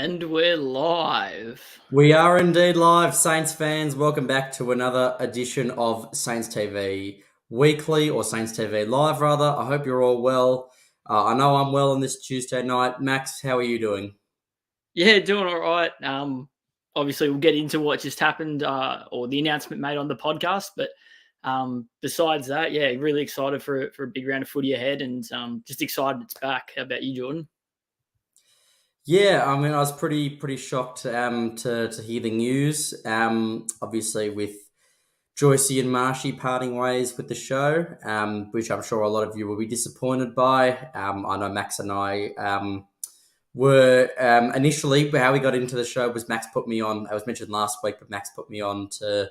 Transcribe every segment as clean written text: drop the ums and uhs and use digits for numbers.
And we're live. We are indeed live, Saints fans. Welcome back to another edition of Saints TV Weekly, or Saints TV Live, rather. I hope you're all well. I know I'm well on this Tuesday night. Max, how are you doing? Yeah, doing all right. Obviously, we'll get into what just happened or the announcement made on the podcast. But besides that, yeah, really excited for a big round of footy ahead and just excited it's back. How about you, Jordan? Yeah, I mean, I was pretty shocked to hear the news. Obviously, with Joycey and Marshy parting ways with the show, which I'm sure a lot of you will be disappointed by. I know Max and I were initially how we got into the show was Max put me on. I was mentioned last week, but Max put me on to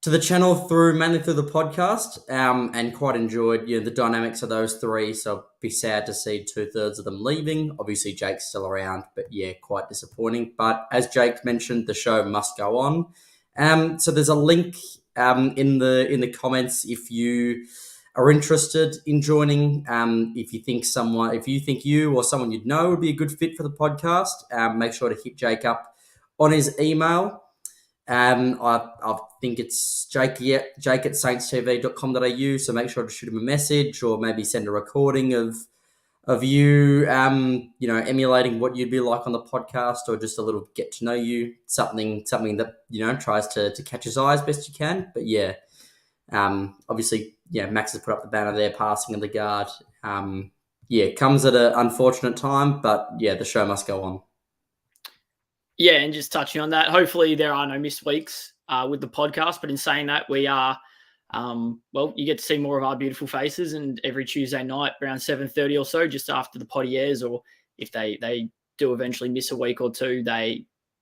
the channel mainly through the podcast, and quite enjoyed the dynamics of those three. So I'd be sad to see 2/3 of them leaving. Obviously, Jake's still around, but yeah, quite disappointing. But as Jake mentioned, the show must go on. So there's a link in the comments if you are interested in joining. If you think you or someone you'd know would be a good fit for the podcast, make sure to hit Jake up on his email. I think it's Jake at saintstv.com.au. So make sure to shoot him a message or maybe send a recording of you, emulating what you'd be like on the podcast, or just a little get to know you, something that tries to catch his eye as best you can. But yeah, obviously, Max has put up the banner there, passing of the guard. Comes at an unfortunate time, but yeah, the show must go on. Yeah, and just touching on that, hopefully there are no missed weeks with the podcast. But in saying that, we are, you get to see more of our beautiful faces, and every Tuesday night around 7:30 or so, just after the potty airs, or if they do eventually miss a week or two,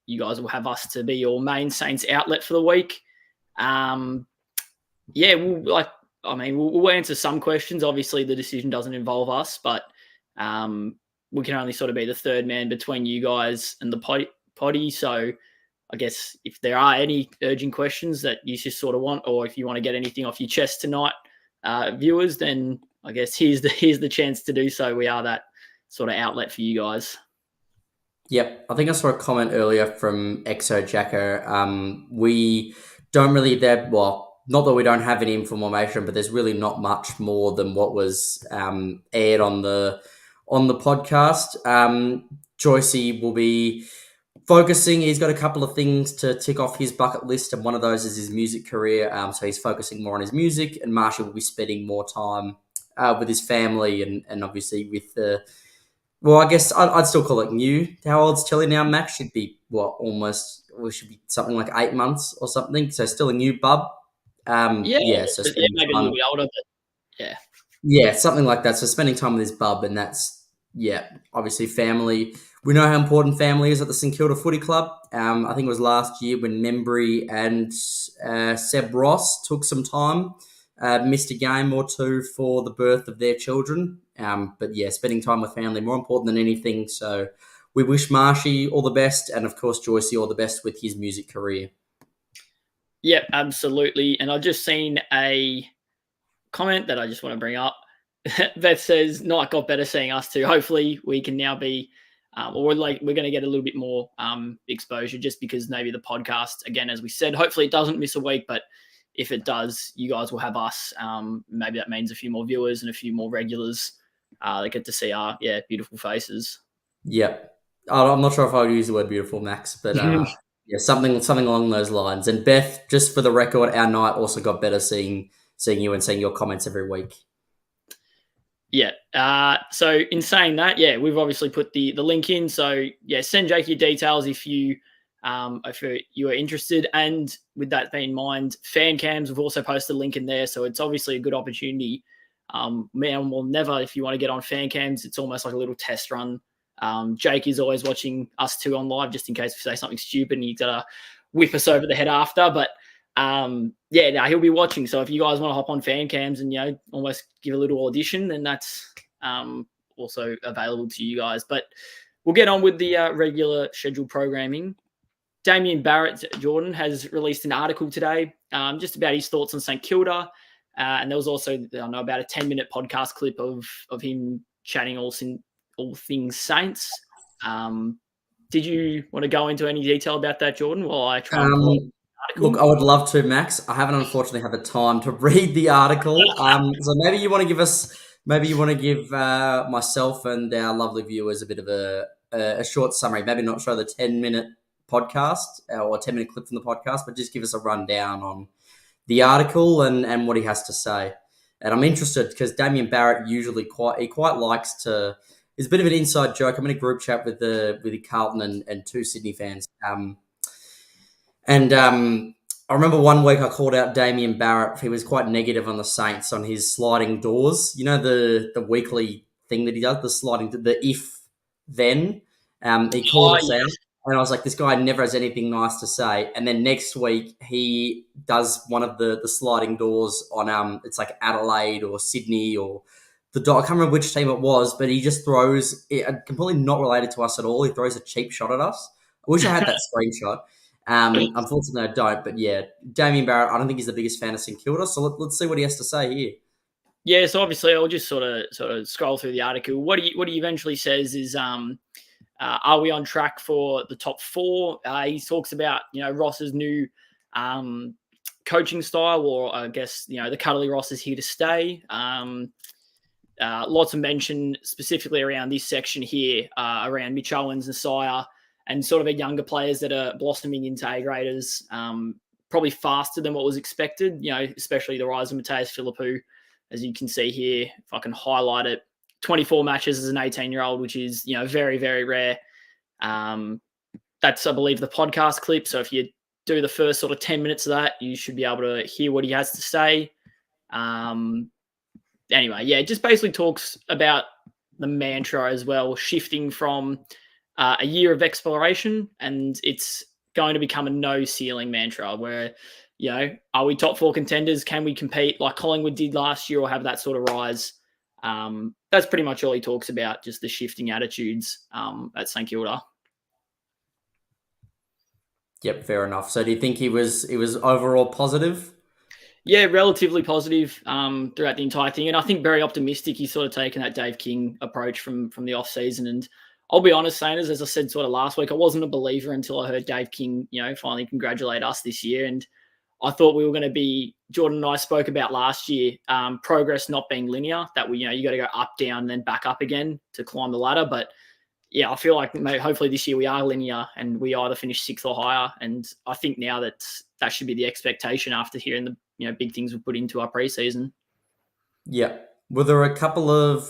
you guys will have us to be your main Saints outlet for the week. We'll answer some questions. Obviously, the decision doesn't involve us, but we can only sort of be the third man between you guys and the potty. So I guess if there are any urgent questions that you just sort of want, or if you want to get anything off your chest tonight, viewers, then I guess here's the chance to do so. We are that sort of outlet for you guys. Yep, I think I saw a comment earlier from Exo Jacker. We don't really not that we don't have any information, but there's really not much more than what was aired on the podcast. Joycey will be focusing. He's got a couple of things to tick off his bucket list, and one of those is his music career. So he's focusing more on his music, and Marshall will be spending more time with his family, and obviously with the. Well, I guess I'd still call it new. How old's Tilly now, Max? Should be should be something like 8 months or something. So still a new bub. So maybe a little bit older, but yeah. Yeah, something like that. So spending time with his bub, and that's, obviously family. We know how important family is at the St Kilda Footy Club. I think it was last year when Membry and Seb Ross took some time, missed a game or two for the birth of their children. But yeah, spending time with family, more important than anything. So we wish Marshy all the best, and of course Joycey all the best with his music career. Yeah, absolutely. And I've just seen a comment that I just want to bring up that says, "Night got better seeing us too." Hopefully we can now be, we're going to get a little bit more exposure, just because maybe the podcast, again, as we said, hopefully it doesn't miss a week, but if it does, you guys will have us. Maybe that means a few more viewers and a few more regulars that get to see our beautiful faces. Yeah, I'm not sure if I would use the word beautiful, Max, but yeah, something along those lines. And Beth, just for the record, our night also got better seeing you and seeing your comments every week. Yeah. So in saying that, we've obviously put the link in. So send Jake your details if you are interested. And with that being in mind, fan cams, we've also posted a link in there. So it's obviously a good opportunity. Man will never, if you want to get on fan cams, it's almost like a little test run. Jake is always watching us two on live, just in case we say something stupid and he's got to whip us over the head after. But he'll be watching. So if you guys want to hop on fan cams and, almost give a little audition, then that's also available to you guys. But we'll get on with the regular scheduled programming. Damien Barrett, Jordan, has released an article today just about his thoughts on St Kilda. And there was also, about a 10-minute podcast clip of him chatting all things Saints. Did you want to go into any detail about that, Jordan, while I try and pull up the Look, article? I would love to, Max. I haven't unfortunately had the time to read the article. So maybe you want to give myself and our lovely viewers a bit of a short summary. Maybe not show the 10-minute podcast or 10-minute clip from the podcast, but just give us a rundown on the article and what he has to say. And I'm interested because Damien Barrett usually quite likes to. It's a bit of an inside joke. I'm in a group chat with the Carlton and two Sydney fans. I remember one week I called out Damien Barrett. He was quite negative on the Saints on his sliding doors. You know the weekly thing that he does, the sliding, the if then. He called us out, and I was like, this guy never has anything nice to say. And then next week he does one of the sliding doors on it's like Adelaide or Sydney or I can't remember which team it was, but he just throws it completely not related to us at all. He throws a cheap shot at us. I wish I had that screenshot. Unfortunately, I don't. But yeah, Damien Barrett, I don't think he's the biggest fan of St Kilda. So let's see what he has to say here. Yeah, so obviously I'll just sort of scroll through the article. What he eventually says is, are we on track for the top 4? He talks about Ross's new coaching style, or I guess the cuddly Ross is here to stay. Lots of mention specifically around this section here, around Mitch Owens and Sire, and sort of younger players that are blossoming into A-graders, probably faster than what was expected, especially the rise of Mateus Philippou, as you can see here, if I can highlight it, 24 matches as an 18-year-old, which is, very, very rare. That's, I believe, the podcast clip. So if you do the first sort of 10 minutes of that, you should be able to hear what he has to say. Anyway, yeah, it just basically talks about the mantra as well, shifting from a year of exploration, and it's going to become a no ceiling mantra where, are we top 4 contenders? Can we compete like Collingwood did last year or have that sort of rise? That's pretty much all he talks about, just the shifting attitudes at St Kilda. Yep, fair enough. So do you think he was overall positive? Yeah, relatively positive throughout the entire thing. And I think very optimistic. He's sort of taken that Dave King approach from the off-season. And I'll be honest, Sainers, as I said sort of last week, I wasn't a believer until I heard Dave King, finally congratulate us this year. And I thought we were going to be, Jordan and I spoke about last year, progress not being linear, that you got to go up, down, then back up again to climb the ladder. But yeah, I feel like hopefully this year we are linear and we either finish 6th or higher. And I think now that should be the expectation after hearing the big things we put into our preseason. Yeah. Were there a couple of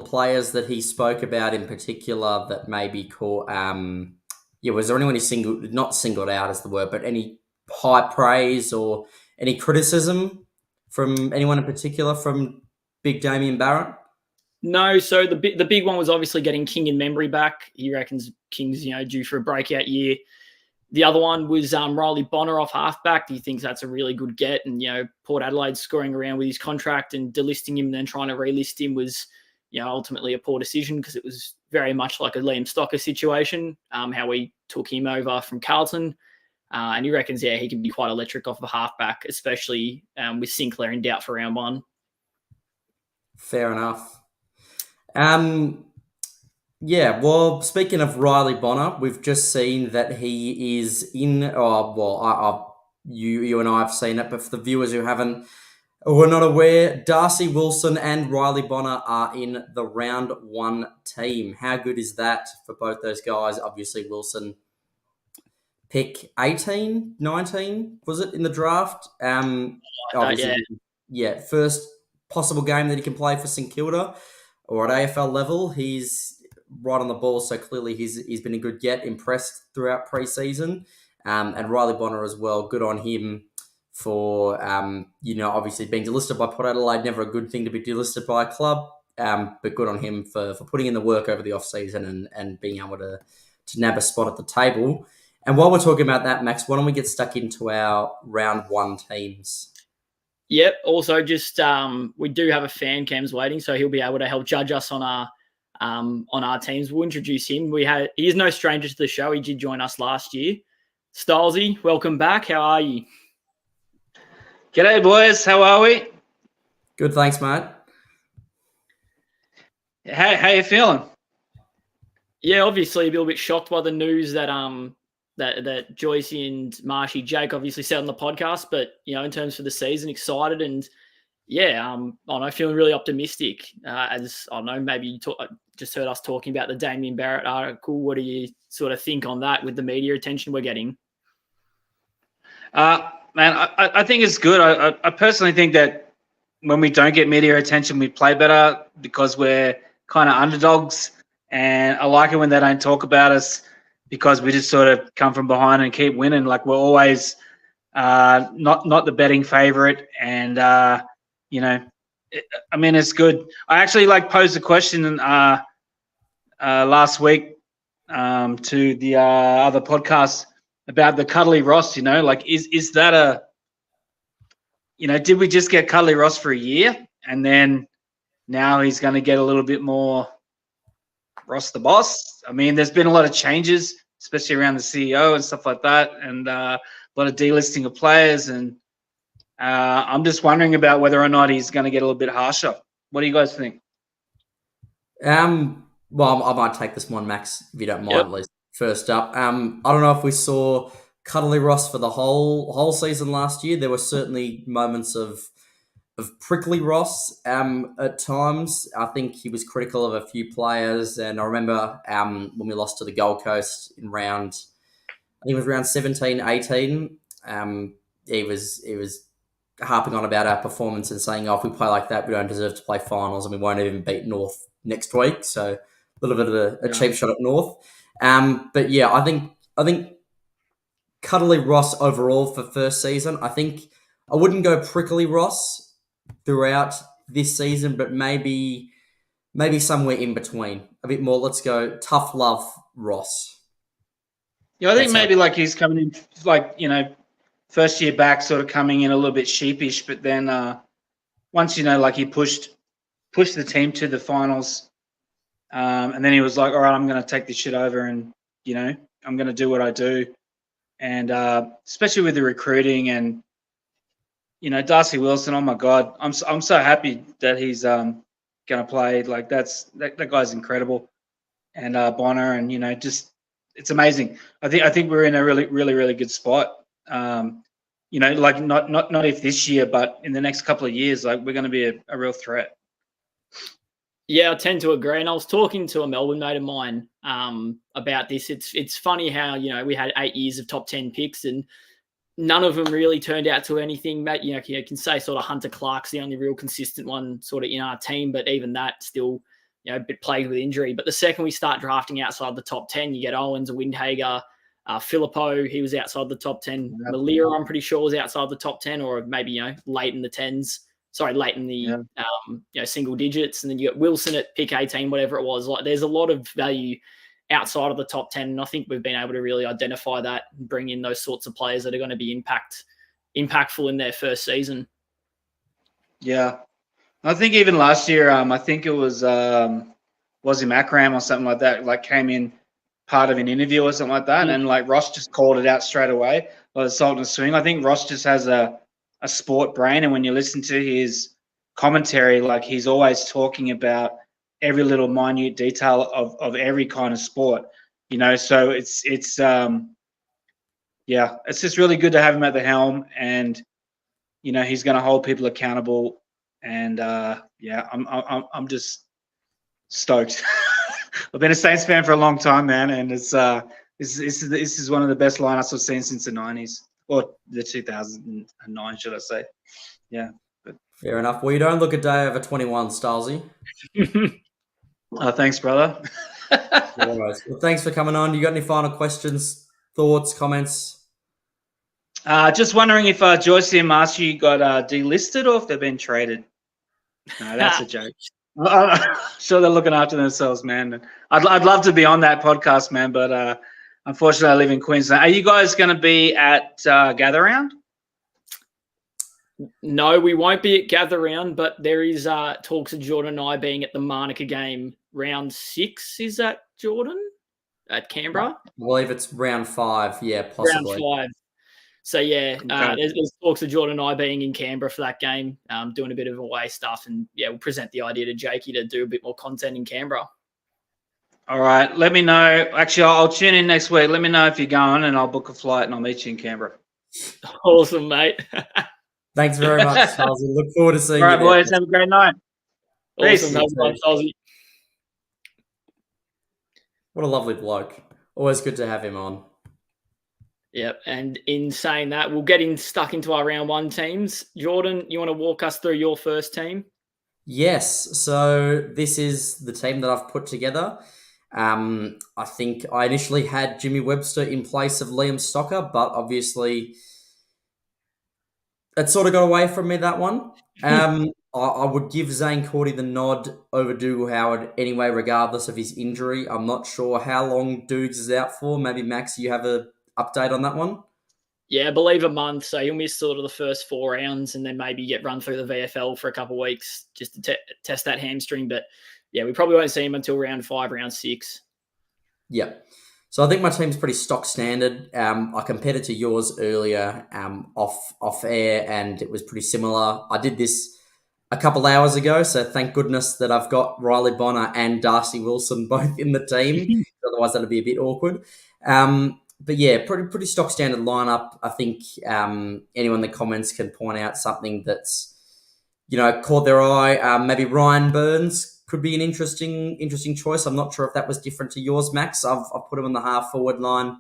players that he spoke about in particular that maybe caught? Was there anyone he not singled out as the word, but any high praise or any criticism from anyone in particular from Big Damien Barrett? No, so the big one was obviously getting King and Membry back. He reckons King's due for a breakout year. The other one was Riley Bonner off halfback. He thinks that's a really good get. And, Port Adelaide scoring around with his contract and delisting him and then trying to relist him was, ultimately a poor decision because it was very much like a Liam Stocker situation, how we took him over from Carlton. And he reckons, he can be quite electric off of halfback, especially with Sinclair in doubt for round 1. Fair enough. Yeah, well, speaking of Riley Bonner, we've just seen that he is in. You and I have seen it, but for the viewers who are not aware, Darcy Wilson and Riley Bonner are in the round 1 team. How good is that for both those guys? Obviously, Wilson pick 18, 19, was it in the draft? First possible game that he can play for St Kilda or at AFL level. He's right on the ball, so clearly he's been a good get, impressed throughout pre-season. And Riley Bonner as well, good on him for, obviously being delisted by Port Adelaide, never a good thing to be delisted by a club, but good on him for putting in the work over the off-season and being able to nab a spot at the table. And while we're talking about that, Max, why don't we get stuck into our round 1 teams? Yep, also just we do have a fan cams waiting, so he'll be able to help judge us on our teams. We'll introduce him. He is no stranger to the show. He did join us last year. Stylesy, welcome back. How are you? G'day, boys. How are we? Good, thanks, mate. How you feeling? Yeah, obviously a little bit shocked by the news that that Joycey and Marshy Jake obviously said on the podcast, but in terms for the season, excited and yeah, I don't know, feeling really optimistic. As I don't know, maybe you just heard us talking about the Damien Barrett article. What do you sort of think on that with the media attention we're getting? Man, I think it's good. I personally think that when we don't get media attention, we play better because we're kind of underdogs. And I like it when they don't talk about us because we just sort of come from behind and keep winning. Like we're always not the betting favorite. And, it's good. I actually posed a question last week to the other podcast about the Cuddly Ross, is that did we just get Cuddly Ross for a year and then now he's going to get a little bit more Ross the boss? I mean, there's been a lot of changes, especially around the CEO and stuff like that, and a lot of delisting of players. And I'm just wondering about whether or not he's going to get a little bit harsher. What do you guys think? Well, I might take this one, Max, if you don't mind, at least. First up, I don't know if we saw Cuddly Ross for the whole season last year. There were certainly moments of prickly Ross at times. I think he was critical of a few players, and I remember when we lost to the Gold Coast in round 17, 18. He was harping on about our performance and saying, "Oh, if we play like that, we don't deserve to play finals, and we won't even beat North next week." So a little bit of a cheap shot at North. But yeah, I think Cuddly Ross overall for first season. I think I wouldn't go prickly Ross throughout this season, but maybe somewhere in between. A bit more, let's go tough love Ross. Yeah, I think maybe he's coming in first year back, sort of coming in a little bit sheepish, but then once he pushed the team to the finals, and then he was like, all right, I'm going to take this shit over and I'm going to do what I do. And especially with the recruiting and Darcy Wilson, oh my God, I'm so happy that he's going to play. Like that guy's incredible, and Bonner, and just it's amazing. I think we're in a really really really good spot. Not if this year, but in the next couple of years, we're going to be a real threat. Yeah, I tend to agree. And I was talking to a Melbourne mate of mine about this. It's funny how, we had 8 years of top 10 picks and none of them really turned out to anything. You can say sort of Hunter Clark's the only real consistent one sort of in our team, but even that still, a bit plagued with injury. But the second we start drafting outside the top 10, you get Owens, Windhager, Philippo, he was outside the top 10. Yeah. Malia, I'm pretty sure, was outside the top 10 or maybe, late in the 10s. Sorry, late in the single digits, and then you got Wilson at pick 18, whatever it was. There's a lot of value outside of the top 10, and I think we've been able to really identify that and bring in those sorts of players that are going to be impactful in their first season. Yeah, I think even last year, I think it was Wazim Akram or something like that, came in part of an interview or something like that, and Ross just called it out straight away. The Sultan swing. I think Ross just has a sport brain, and when you listen to his commentary, he's always talking about every little minute detail of every kind of sport, so it's it's just really good to have him at the helm, and he's going to hold people accountable, and I'm just stoked. I've been a Saints fan for a long time, man, and this is one of the best lineups I've seen since the 90s. Or the 2009, should I say. Yeah. But fair enough. Well, you don't look a day over 21, Stalsy. Thanks, brother. Well, thanks for coming on. You got any final questions, thoughts, comments? Just wondering if Joycey and Marshy got delisted or if they've been traded. No, that's a joke. I'm sure they're looking after themselves, man. I'd love to be on that podcast, man, but unfortunately, I live in Queensland. Are you guys going to be at Gather Round? No, we won't be at Gather Round, but there is talks of Jordan and I being at the Manuka game round 6. Is that Jordan at Canberra? I believe it's round 5. Yeah, possibly. Round 5. So, yeah, okay. There's talks of Jordan and I being in Canberra for that game, doing a bit of away stuff. And, yeah, we'll present the idea to Jakey to do a bit more content in Canberra. All right. Let me know. Actually, I'll tune in next week. Let me know if you're going, and I'll book a flight, and I'll meet you in Canberra. Awesome, mate. Thanks very much, Charles. Look forward to seeing All you right, there. boys. Have a great night. Awesome. Peace. Have fun, What a lovely bloke. Always good to have him on. Yep. And in saying that, we'll get stuck into our round one teams. Jordan, you want to walk us through your first team? Yes. So this is the team that I've put together. I think I initially had Jimmy Webster in place of Liam Stocker, but obviously it sort of got away from me, that one. I would give Zane Cordy the nod over Dougal Howard anyway, regardless of his injury. I'm not sure how long Dukes is out for. Maybe, Max, you have an update on that one? Yeah, I believe a month. So he'll miss sort of the first 4 rounds and then maybe get run through the VFL for a couple of weeks just to test that hamstring. But yeah, we probably won't see him until round 5, round 6. Yeah. So I think my team's pretty stock standard. I compared it to yours earlier off air, and it was pretty similar. I did this a couple hours ago, so thank goodness that I've got Riley Bonner and Darcy Wilson both in the team. Otherwise, that'd be a bit awkward. But yeah, pretty stock standard lineup. I think anyone in the comments can point out something that's caught their eye. Maybe Ryan Burns could be an interesting choice. I'm not sure if that was different to yours, Max. I've put him on the half forward line.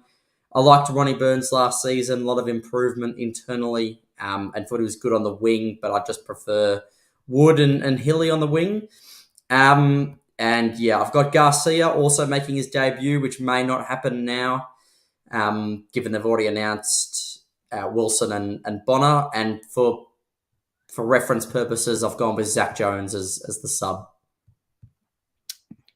I liked Ronnie Burns last season. A lot of improvement internally, and thought he was good on the wing. But I just prefer Wood and Hilly on the wing. And yeah, I've got Garcia also making his debut, which may not happen now, given they've already announced Wilson and Bonner. And for reference purposes, I've gone with Zach Jones as the sub.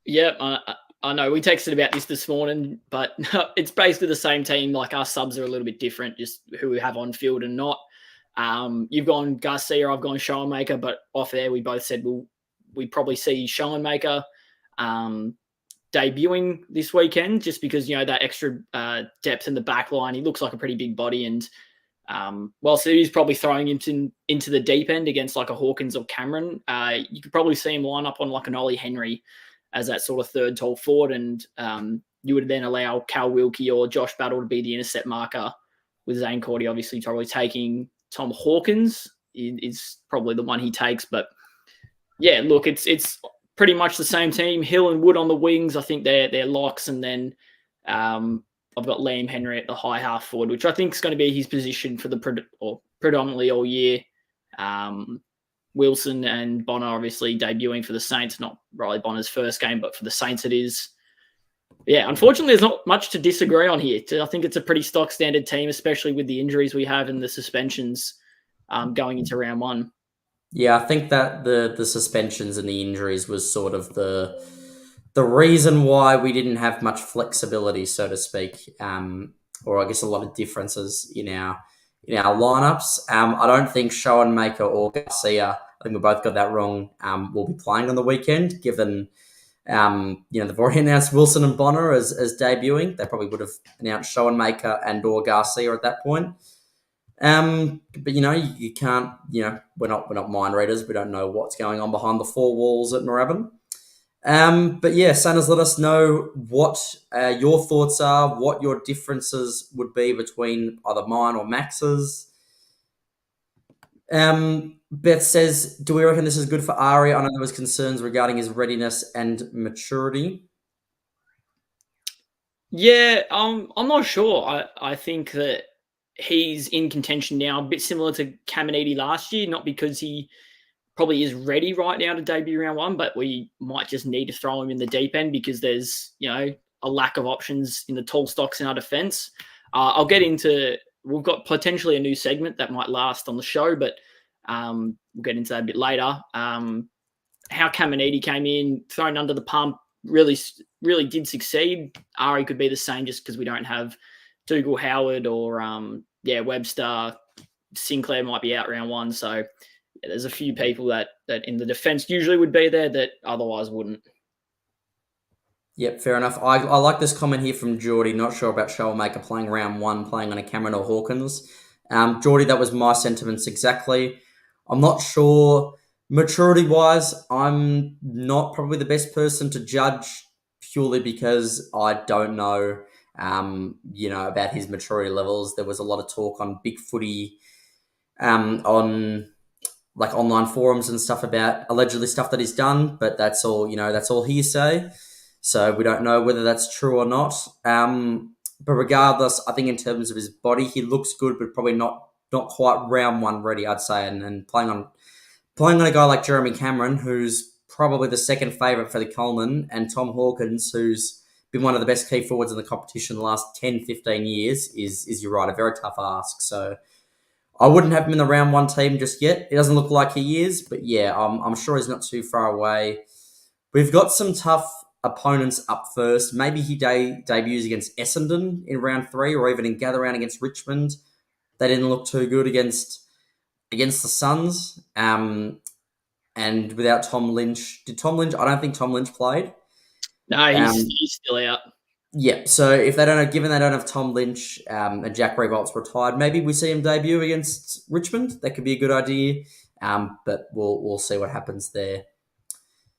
Yeah, I know. We texted about this morning, but it's basically the same team. Like, our subs are a little bit different, just who we have on field and not. You've gone Garcia, I've gone Schoenmaker, but off air we both said we probably see Schoenmaker debuting this weekend, just because that extra depth in the back line. He looks like a pretty big body, and whilst it is probably throwing him into the deep end against like a Hawkins or Cameron, you could probably see him line up on like an Ollie Henry as that sort of third tall forward, and you would then allow Cal Wilkie or Josh Battle to be the intercept marker, with Zane Cordy obviously probably taking Tom Hawkins is probably the one he takes. But yeah, look, it's pretty much the same team. Hill and Wood on the wings, I think they're locks, and then I've got Liam Henry at the high half forward, which I think is going to be his position for predominantly all year. Wilson and Bonner obviously debuting for the Saints, not Riley Bonner's first game, but for the Saints it is. Yeah, unfortunately, there's not much to disagree on here. I think it's a pretty stock standard team, especially with the injuries we have and the suspensions going into round 1. Yeah, I think that the suspensions and the injuries was sort of the reason why we didn't have much flexibility, so to speak, or I guess a lot of differences in our lineups. I don't think Schoenmaker or Garcia, I think we both got that wrong, will be playing on the weekend, given they've already announced Wilson and Bonner as debuting. They probably would have announced Schoenmaker and or Garcia at that point. But you can't, we're not mind readers. We don't know what's going on behind the 4 walls at Moorabbin. But yeah, Sanders, let us know what your thoughts are, what your differences would be between either mine or Max's. Beth says, do we reckon this is good for Ari? I know there was concerns regarding his readiness and maturity. Yeah, I'm not sure. I think that he's in contention now, a bit similar to Caminiti last year, not because he probably is ready right now to debut round 1, but we might just need to throw him in the deep end because there's, a lack of options in the tall stocks in our defence. I'll get into, we've got potentially a new segment that might last on the show, but we'll get into that a bit later. How Caminiti came in, thrown under the pump, really did succeed. Ari could be the same just because we don't have Dougal Howard or Webster. Sinclair might be out round 1, so yeah, there's a few people that in the defence usually would be there that otherwise wouldn't. Yep, fair enough. I like this comment here from Geordie. Not sure about Schoenmaker playing round 1, playing on a Cameron or Hawkins. Geordie, that was my sentiments exactly. I'm not sure maturity-wise. I'm not probably the best person to judge purely because I don't know, about his maturity levels. There was a lot of talk on Big Footy, on like online forums and stuff about allegedly stuff that he's done, but that's all hearsay. So we don't know whether that's true or not. But regardless, I think in terms of his body, he looks good, but probably not quite round one ready, I'd say. And playing on a guy like Jeremy Cameron, who's probably the second favourite for the Coleman, and Tom Hawkins, who's been one of the best key forwards in the competition the last 10, 15 years, is you're right, a very tough ask. So I wouldn't have him in the round one team just yet. It doesn't look like he is, but yeah, I'm sure he's not too far away. We've got some tough opponents up first. Maybe he debuts against Essendon in round 3, or even in gather round against Richmond. They didn't look too good against the Suns. And without Tom Lynch, I don't think Tom Lynch played. No, he's still out. Yeah, so if given they don't have Tom Lynch, and Jack Revolt's retired, maybe we see him debut against Richmond. That could be a good idea. But we'll see what happens there.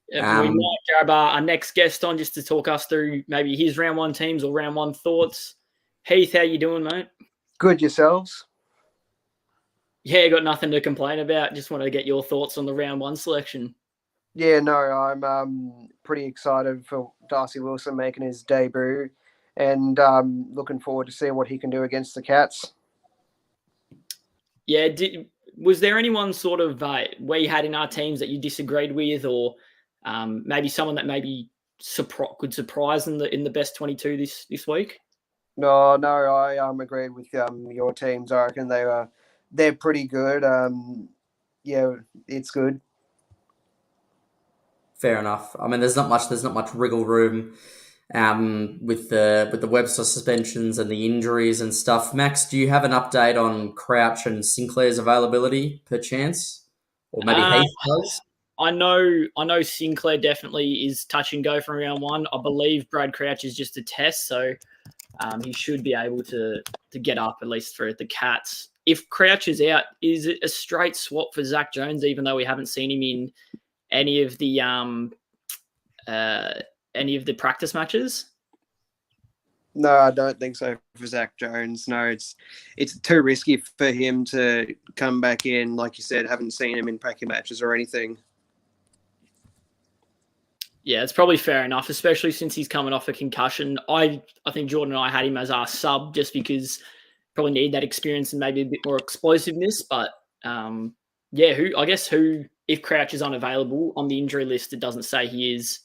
Yeah, we might grab our next guest on just to talk us through maybe his round one teams or round one thoughts. Heath, how you doing, mate? Good, yourselves? Yeah, got nothing to complain about. Just want to get your thoughts on the round one selection. Yeah, no, I'm pretty excited for Darcy Wilson making his debut, and looking forward to seeing what he can do against the Cats. Yeah, was there anyone sort of we had in our teams that you disagreed with, or maybe someone that maybe could surprise in the best 22 this week? No, I agreed with your teams. I reckon they're pretty good. Yeah, it's good. Fair enough. I mean, there's not much wriggle room with the Webster suspensions and the injuries and stuff. Max, do you have an update on Crouch and Sinclair's availability per chance, or maybe Heath does? I know Sinclair definitely is touch and go from round one. I believe Brad Crouch is just a test, so he should be able to get up at least for the Cats. If Crouch is out, is it a straight swap for Zach Jones, even though we haven't seen him in any of the practice matches? No, I don't think so for Zach Jones. No, it's too risky for him to come back in. Like you said, haven't seen him in practice matches or anything. Yeah, it's probably fair enough, especially since he's coming off a concussion. I think Jordan and I had him as our sub just because probably need that experience and maybe a bit more explosiveness. But if Crouch is unavailable on the injury list, it doesn't say he is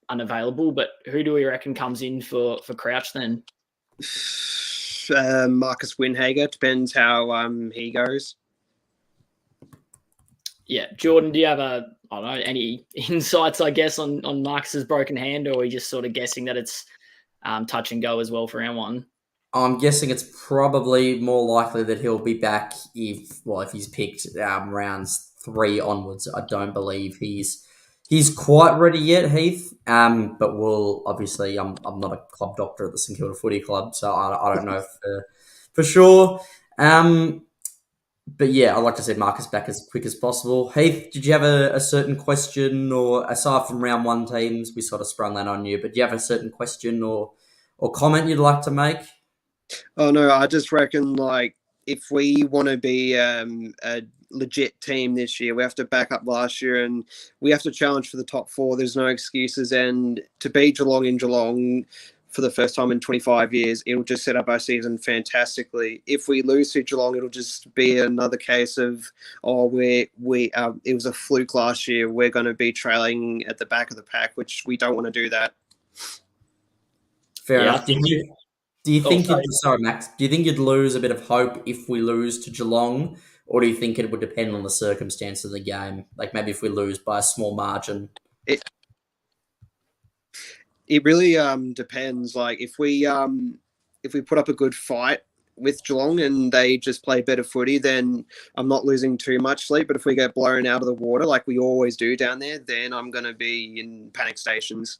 unavailable. But who do we reckon comes in for Crouch then? Marcus Winhager. Depends how he goes. Yeah, Jordan, do you have any insights, I guess, on Marcus's broken hand, or are we just sort of guessing that it's touch and go as well for round one? I'm guessing it's probably more likely that he'll be back if he's picked rounds 3 onwards. I don't believe he's quite ready yet, Heath. But we'll obviously, I'm not a club doctor at the St Kilda Footy Club, so I don't know for sure. But yeah, I'd like to see Marcus back as quick as possible. Heath, did you have a certain question, or aside from round one teams, we sort of sprung that on you, but do you have a certain question or comment you'd like to make? Oh, no, I just reckon, if we want to be a legit team this year, we have to back up last year and we have to challenge for the top 4. There's no excuses. And to beat Geelong in Geelong for the first time in 25 years, it'll just set up our season fantastically. If we lose to Geelong, it'll just be another case of, it was a fluke last year. We're going to be trailing at the back of the pack, which we don't want to do that. Fair enough. Do you think Max, do you think you'd lose a bit of hope if we lose to Geelong, or do you think it would depend on the circumstance of the game? Like maybe if we lose by a small margin? It really depends. Like if we put up a good fight with Geelong and they just play better footy, then I'm not losing too much sleep. But if we get blown out of the water like we always do down there, then I'm going to be in panic stations.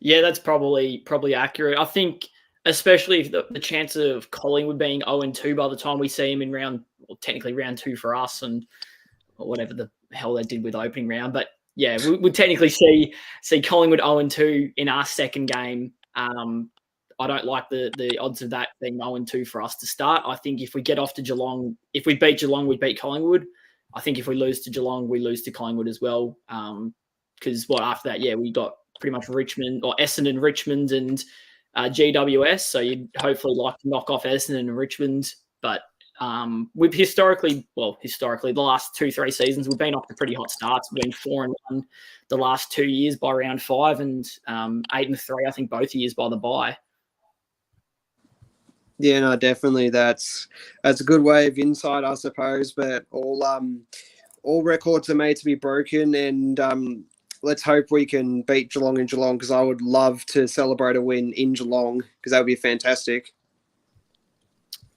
Yeah, that's probably accurate. I think especially if the chance of Collingwood being 0-2 by the time we see him in technically round 2 for us, and or whatever the hell they did with the opening round. But yeah, we would technically see Collingwood 0-2 in our second game. I don't like the odds of that being 0-2 for us to start. I think if we get off to Geelong, if we beat Geelong, we beat Collingwood. I think if we lose to Geelong, we lose to Collingwood as well. Because after that, yeah, we got pretty much Richmond or Essendon, Richmond, and GWS. So you'd hopefully like to knock off Essendon and Richmond. But we've historically, the last 2-3 seasons, we've been off to pretty hot starts. We've been 4-1 the last 2 years by round 5 and 8-3, I think, both years by the bye. Yeah, no, definitely. That's a good way of insight, I suppose. But all records are made to be broken, and let's hope we can beat Geelong in Geelong, because I would love to celebrate a win in Geelong, because that would be fantastic.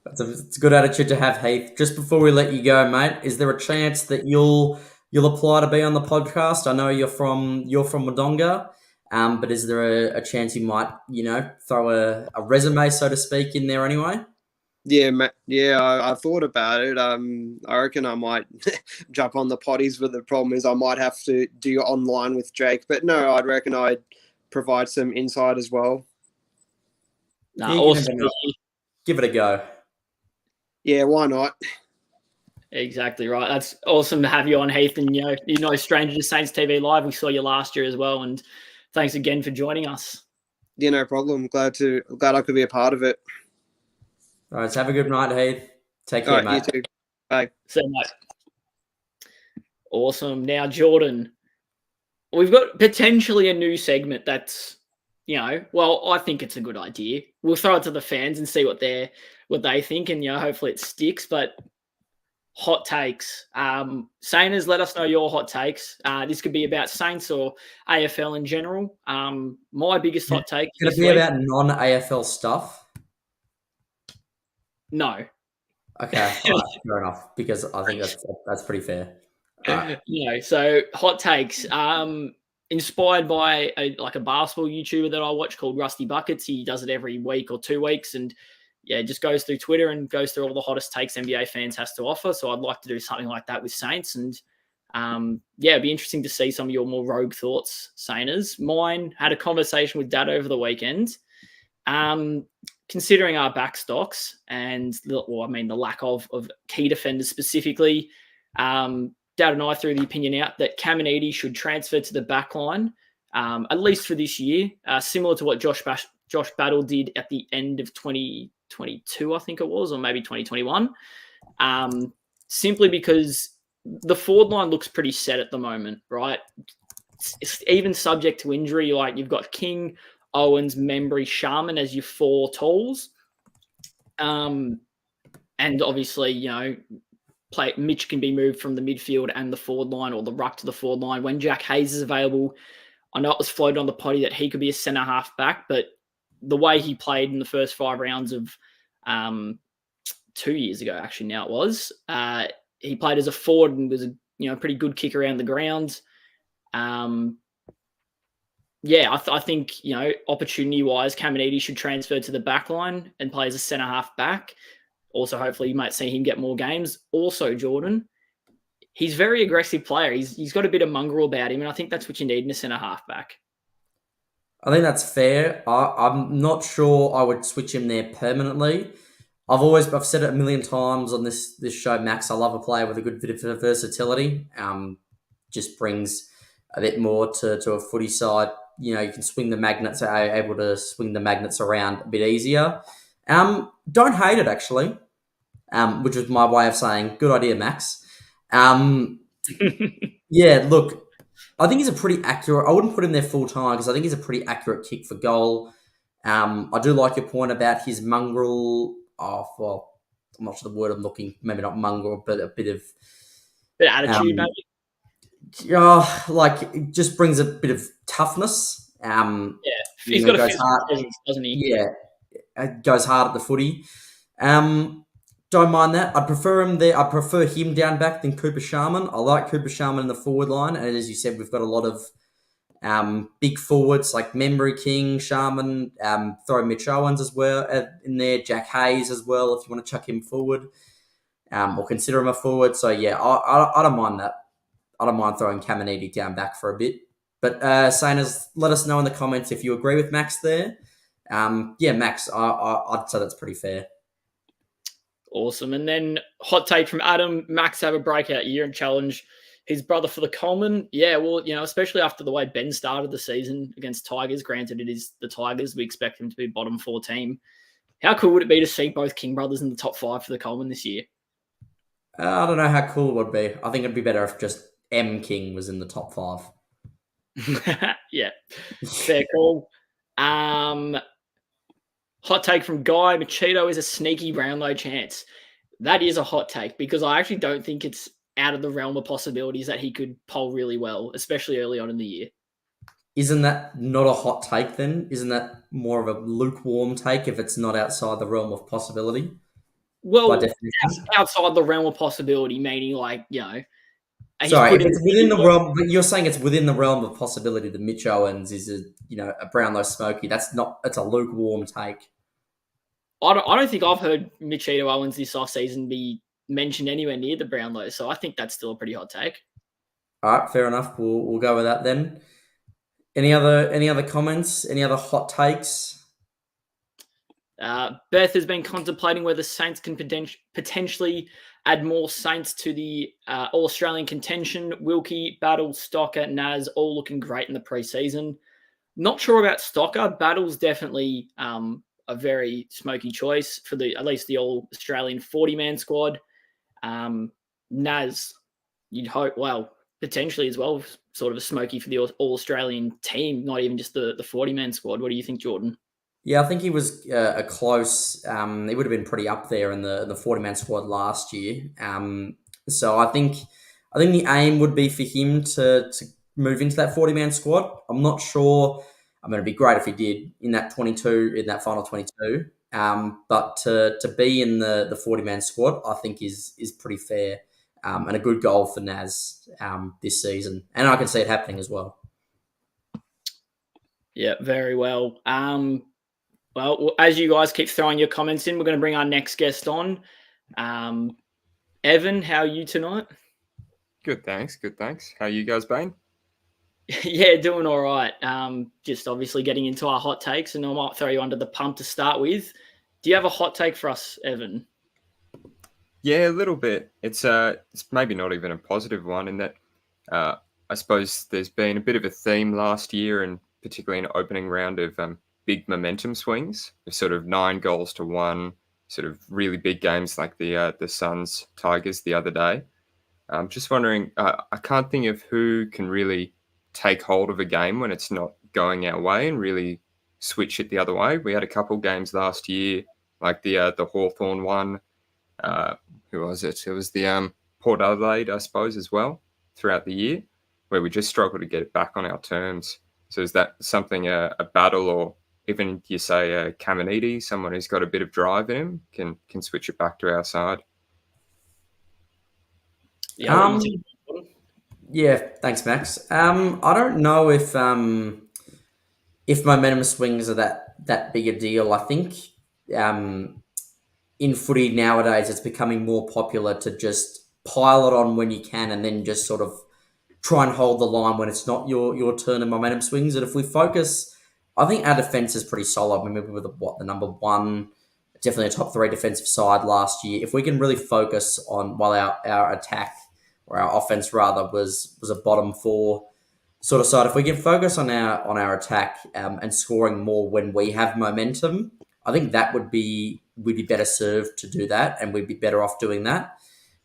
It's a good attitude to have, Heath. Just before we let you go, mate, is there a chance that you'll apply to be on the podcast? I know you're from Wodonga. But is there a chance you might, throw a resume, so to speak, in there anyway? Yeah, I thought about it. I reckon I might jump on the potties, but the problem is I might have to do online with Jake. But no, I'd reckon I'd provide some insight as well. Give it a go. Yeah, why not? Exactly right. That's awesome to have you on, Heath. And you're no stranger to Saints TV Live. We saw you last year as well, and thanks again for joining us. Yeah, no problem. Glad I could be a part of it. All right, so have a good night, Heath. Take care, mate. You too. Bye. See you, mate. Awesome. Now, Jordan, we've got potentially a new segment that's, I think it's a good idea. We'll throw it to the fans and see what they think, and hopefully it sticks. But hot takes. Sainers, let us know your hot takes. This could be about Saints or AFL in general. My biggest hot take. Could it be about non-AFL stuff? No. Okay, all right, fair enough. Because I think that's pretty fair. Right. So hot takes. Inspired by a basketball YouTuber that I watch called Rusty Buckets. He does it every week or 2 weeks, and just goes through Twitter and goes through all the hottest takes NBA fans has to offer. So I'd like to do something like that with Saints. And it'd be interesting to see some of your more rogue thoughts, Sainers. Mine, had a conversation with Dad over the weekend. Considering our backstocks and the lack of key defenders specifically, Dad and I threw the opinion out that Caminiti should transfer to the back line, at least for this year, similar to what Josh Battle did at the end of 2022, I think it was, or maybe 2021, simply because the forward line looks pretty set at the moment, right? It's even subject to injury. Like, you've got King, Owens, Membry, Sharman as your 4 tools. And obviously, Mitch can be moved from the midfield and the forward line, or the ruck to the forward line when Jack Hayes is available. I know it was floated on the potty that he could be a centre half back, but the way he played in the first 5 rounds of 2 years ago, actually now it was, he played as a forward and was a pretty good kick around the ground. I think, opportunity-wise, Caminiti should transfer to the back line and play as a centre half back. Also, hopefully you might see him get more games. Also, Jordan, he's a very aggressive player. He's got a bit of mongrel about him, and I think that's what you need in a centre half back. I think that's fair. I'm not sure I would switch him there permanently. I've said it a million times on this show, Max. I love a player with a good bit of versatility. Just brings a bit more to a footy side. You can swing the magnets, able to swing the magnets around a bit easier. Don't hate it, actually, which is my way of saying good idea, Max. Look, I think he's a pretty accurate. I wouldn't put him there full time because I think he's a pretty accurate kick for goal. I do like your point about his mongrel. I'm not sure the word I'm looking. Maybe not mongrel, but a bit of attitude, maybe. It just brings a bit of toughness. He's got a physical presence, doesn't he? Yeah, it goes hard at the footy. Don't mind that. I prefer him there. I prefer him down back than Cooper Sharman. I like Cooper Sharman in the forward line, and as you said, we've got a lot of big forwards like Membry, King, Sharman. Throw Mitch Owens as well in there. Jack Hayes as well, if you want to chuck him forward, or consider him a forward. So I don't mind that. I don't mind throwing Caminiti down back for a bit. But Sainers, let us know in the comments if you agree with Max there. Yeah, Max, I'd say that's pretty fair. Awesome. And then hot take from Adam, Max have a breakout year and challenge his brother for the Coleman. Yeah, well, especially after the way Ben started the season against Tigers, granted it is the Tigers, we expect him to be bottom 4 team. How cool would it be to see both King brothers in the top 5 for the Coleman this year? I don't know how cool it would be. I think it'd be better if just M King was in the top 5. Yeah, fair call. Hot take from Guy, Machito is a sneaky Brownlow chance. That is a hot take because I actually don't think it's out of the realm of possibilities that he could poll really well, especially early on in the year. Isn't that not a hot take then? Isn't that more of a lukewarm take if it's not outside the realm of possibility? Well, outside the realm of possibility, meaning sorry, if it's within the realm, but you're saying it's within the realm of possibility that Mitch Owens is a Brownlow Smoky. That's a lukewarm take. I don't think I've heard Machito Owens this offseason be mentioned anywhere near the Brownlow, so I think that's still a pretty hot take. All right, fair enough. We'll go with that then. Any other comments? Any other hot takes? Beth has been contemplating whether Saints can potentially add more Saints to the All-Australian contention. Wilkie, Battle, Stocker, Naz, all looking great in the preseason. Not sure about Stocker. Battle's definitely a very smoky choice for at least the All-Australian 40-man squad. Naz, you'd hope, well, potentially as well, sort of a smoky for the All-Australian team, not even just the 40-man squad. What do you think, Jordan? Yeah, I think he was a close. He would have been pretty up there in the 40-man squad last year. So I think the aim would be for him to move into that 40-man squad. I'm not sure. I mean, it'd be great if he did in that final 22. But to be in the 40-man squad, I think is pretty fair. And a good goal for Naz this season. And I can see it happening as well. Yeah, very well. Well, as you guys keep throwing your comments in, we're going to bring our next guest on. Evan, how are you tonight? Good, thanks. How you guys been? Yeah, doing all right. Just obviously getting into our hot takes, and I might throw you under the pump to start with. Do you have a hot take for us, Evan? Yeah, a little bit. It's maybe not even a positive one in that I suppose there's been a bit of a theme last year, and particularly in the opening round of big momentum swings, of sort of 9 goals to 1, sort of really big games like the Suns Tigers the other day. I'm just wondering, I can't think of who can really take hold of a game when it's not going our way and really switch it the other way. We had a couple games last year, like the Hawthorn one. Who was it? It was the Port Adelaide, I suppose, as well, throughout the year, where we just struggled to get it back on our terms. So is that something a Battle, or even you say a Caminiti, someone who's got a bit of drive in him, can switch it back to our side? Yeah. Yeah, thanks, Max. I don't know if momentum swings are that big a deal. I think in footy nowadays, it's becoming more popular to just pile it on when you can, and then just sort of try and hold the line when it's not your turn of momentum swings. And if we focus, I think our defense is pretty solid. I mean, we were the number 1, definitely a top 3 defensive side last year. If we can really focus on, while our attack, or our offense rather, was a bottom 4 sort of side, if we can focus on our attack and scoring more when we have momentum, I think that we'd be better served to do that, and we'd be better off doing that.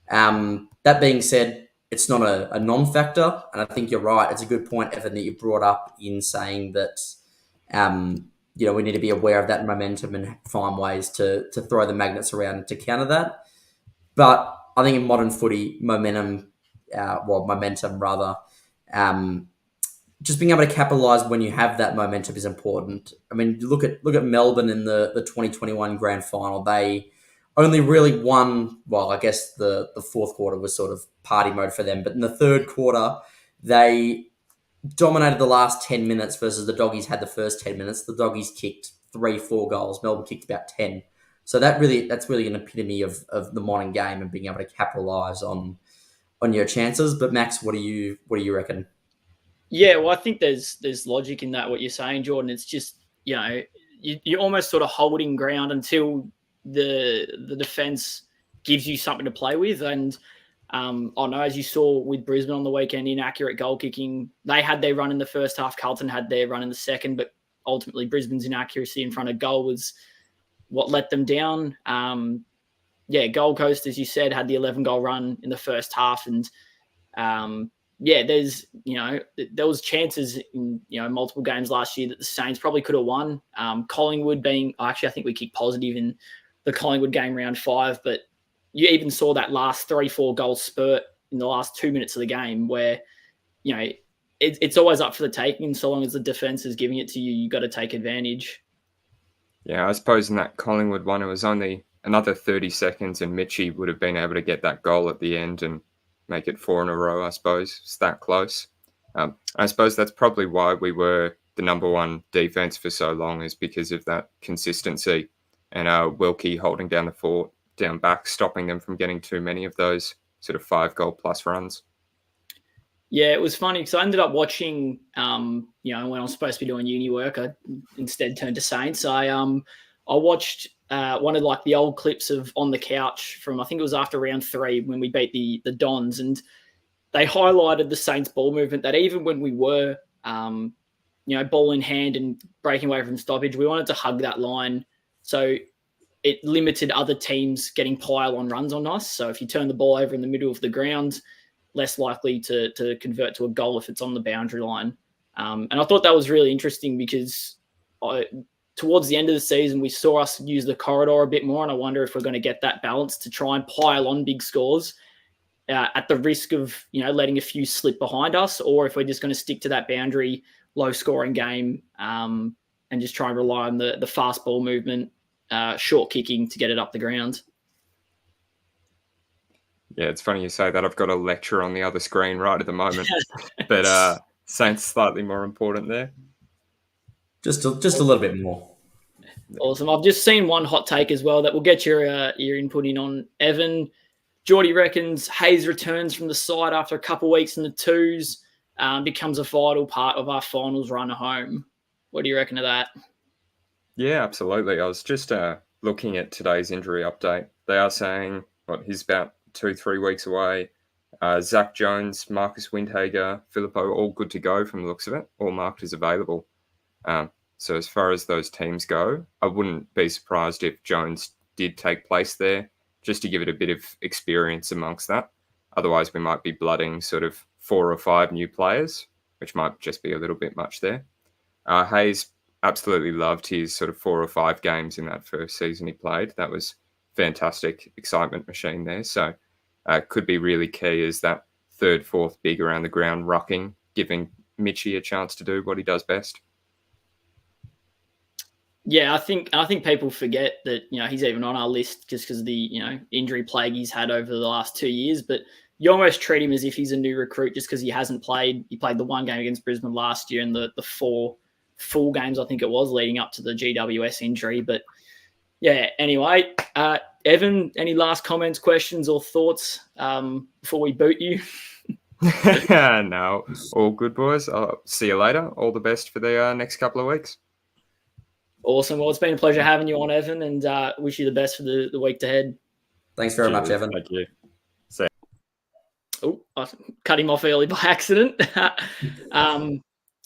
That being said, it's not a non-factor, and I think you're right. It's a good point, Evan, that you brought up in saying that we need to be aware of that momentum and find ways to throw the magnets around to counter that. But I think in modern footy, momentum rather, just being able to capitalise when you have that momentum is important. I mean, look at Melbourne in the 2021 grand final. They only really won, well, I guess the fourth quarter was sort of party mode for them. But in the third quarter, they dominated the last 10 minutes versus the Doggies had the first 10 minutes. The Doggies kicked 3-4 goals. Melbourne kicked about 10. So that's really an epitome of the modern game and being able to capitalise on on your chances. But Max, what do you reckon? Yeah, well, I think there's logic in that, what you're saying, Jordan. It's just, you're almost sort of holding ground until the defense gives you something to play with. And I know, as you saw with Brisbane on the weekend, inaccurate goal kicking, they had their run in the first half. Carlton had their run in the second, but ultimately Brisbane's inaccuracy in front of goal was what let them down. Gold Coast, as you said, had the 11-goal run in the first half. And, there was chances in, multiple games last year that the Saints probably could have won. Collingwood I think we kicked positive in the Collingwood game round 5, but you even saw that last 3-4 goal spurt in the last 2 minutes of the game where, it's always up for the taking. So long as the defense is giving it to you, you got to take advantage. Yeah, I suppose in that Collingwood one, it was only another 30 seconds and Mitchie would have been able to get that goal at the end and make it 4 in a row, I suppose. It's that close. I suppose that's probably why we were the number one defense for so long, is because of that consistency and Wilkie holding down the fort, down back, stopping them from getting too many of those sort of 5-goal plus runs. Yeah, it was funny because I ended up watching, when I was supposed to be doing uni work, I instead turned to Saints. I watched one of like the old clips of On the Couch from, I think it was after round 3 when we beat the Dons, and they highlighted the Saints ball movement, that even when we were, ball in hand and breaking away from stoppage, we wanted to hug that line. So it limited other teams getting pile-on runs on us. So if you turn the ball over in the middle of the ground, less likely to convert to a goal if it's on the boundary line. And I thought that was really interesting because towards the end of the season, we saw us use the corridor a bit more, and I wonder if we're going to get that balance to try and pile on big scores at the risk of, letting a few slip behind us, or if we're just going to stick to that boundary, low-scoring game and just try and rely on the fast ball movement, short kicking to get it up the ground. Yeah, it's funny you say that. I've got a lecture on the other screen right at the moment, but Saints slightly more important there. Just a little bit more. Awesome. I've just seen one hot take as well that will get your input in on. Evan, Geordie reckons Hayes returns from the side after a couple of weeks in the twos, becomes a vital part of our finals run home. What do you reckon of that? Yeah, absolutely. I was just looking at today's injury update. They are saying he's about 2-3 weeks away. Zach Jones, Marcus Windhager, Filippo, all good to go from the looks of it, all marked as available. So as far as those teams go, I wouldn't be surprised if Jones did take place there, just to give it a bit of experience amongst that. Otherwise, we might be blooding sort of 4 or 5 new players, which might just be a little bit much there. Hayes absolutely loved his sort of 4 or 5 games in that first season he played. That was fantastic excitement machine there. So could be really key as that 3rd, 4th big around the ground rucking, giving Mitchie a chance to do what he does best. Yeah, I think people forget that, he's even on our list just because of the, injury plague he's had over the last 2 years. But you almost treat him as if he's a new recruit just because he hasn't played. He played the 1 game against Brisbane last year and the 4 full games, I think it was, leading up to the GWS injury. But yeah, anyway, Evan, any last comments, questions or thoughts before we boot you? No, all good, boys. I'll see you later. All the best for the next couple of weeks. Awesome. Well, it's been a pleasure having you on, Evan, and wish you the best for the week ahead. Thanks very much, Evan. Thank you. Oh, I cut him off early by accident.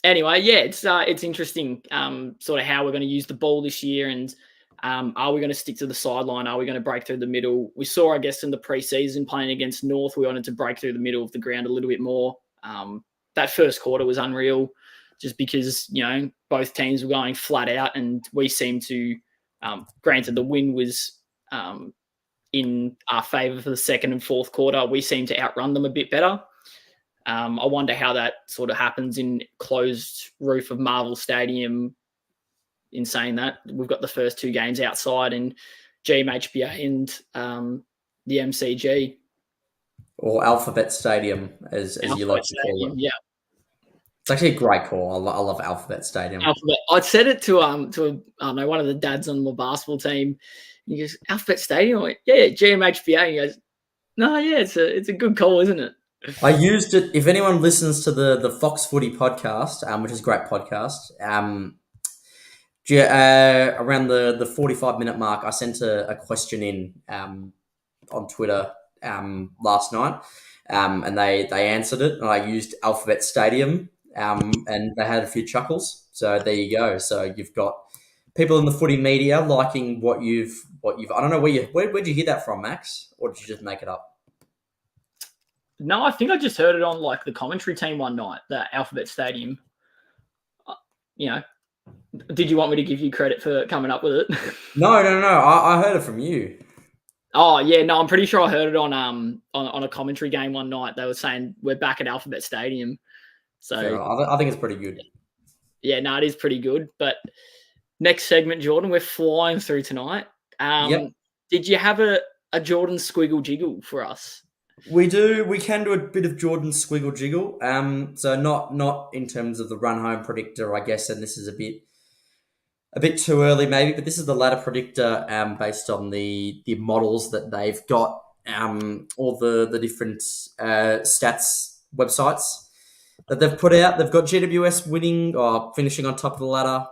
Anyway, yeah, it's interesting sort of how we're going to use the ball this year, and are we going to stick to the sideline? Are we going to break through the middle? We saw, I guess, in the preseason playing against North, we wanted to break through the middle of the ground a little bit more. That first quarter was unreal just because, both teams were going flat out and we seemed to, granted the win was in our favour for the 2nd and 4th quarter, we seemed to outrun them a bit better. I wonder how that sort of happens in closed roof of Marvel Stadium. In saying that, we've got the first 2 games outside in GMHBA and the MCG. Or Alphabet Stadium, as you like to call it. Yeah. It's actually a great call. I love Alphabet Stadium. I said it to I don't know, one of the dads on my basketball team. He goes, Alphabet Stadium? I went, yeah, GMHBA. He goes, no, yeah, it's a good call, isn't it? I used it. If anyone listens to the Fox Footy podcast, which is a great podcast, around the 45-minute mark, I sent a question in on Twitter last night, and they answered it, and I used Alphabet Stadium, and they had a few chuckles. So there you go. So you've got people in the footy media liking what you've. I don't know where'd you hear that from, Max, or did you just make it up? No, I think I just heard it on like the commentary team one night, the Alphabet Stadium. You know, did you want me to give you credit for coming up with it? No. I heard it from you. Oh yeah, no, I'm pretty sure I heard it on a commentary game one night. They were saying we're back at Alphabet Stadium. So I think it's pretty good. Yeah, no, it is pretty good. But next segment, Jordan, we're flying through tonight. Yep. Did you have a Jordan squiggle jiggle for us? We do. We can do a bit of Jordan squiggle jiggle. So not in terms of the run home predictor, I guess. And this is a bit too early, maybe. But this is the ladder predictor, based on the models that they've got. All the different stats websites that they've put out. They've got GWS winning or finishing on top of the ladder,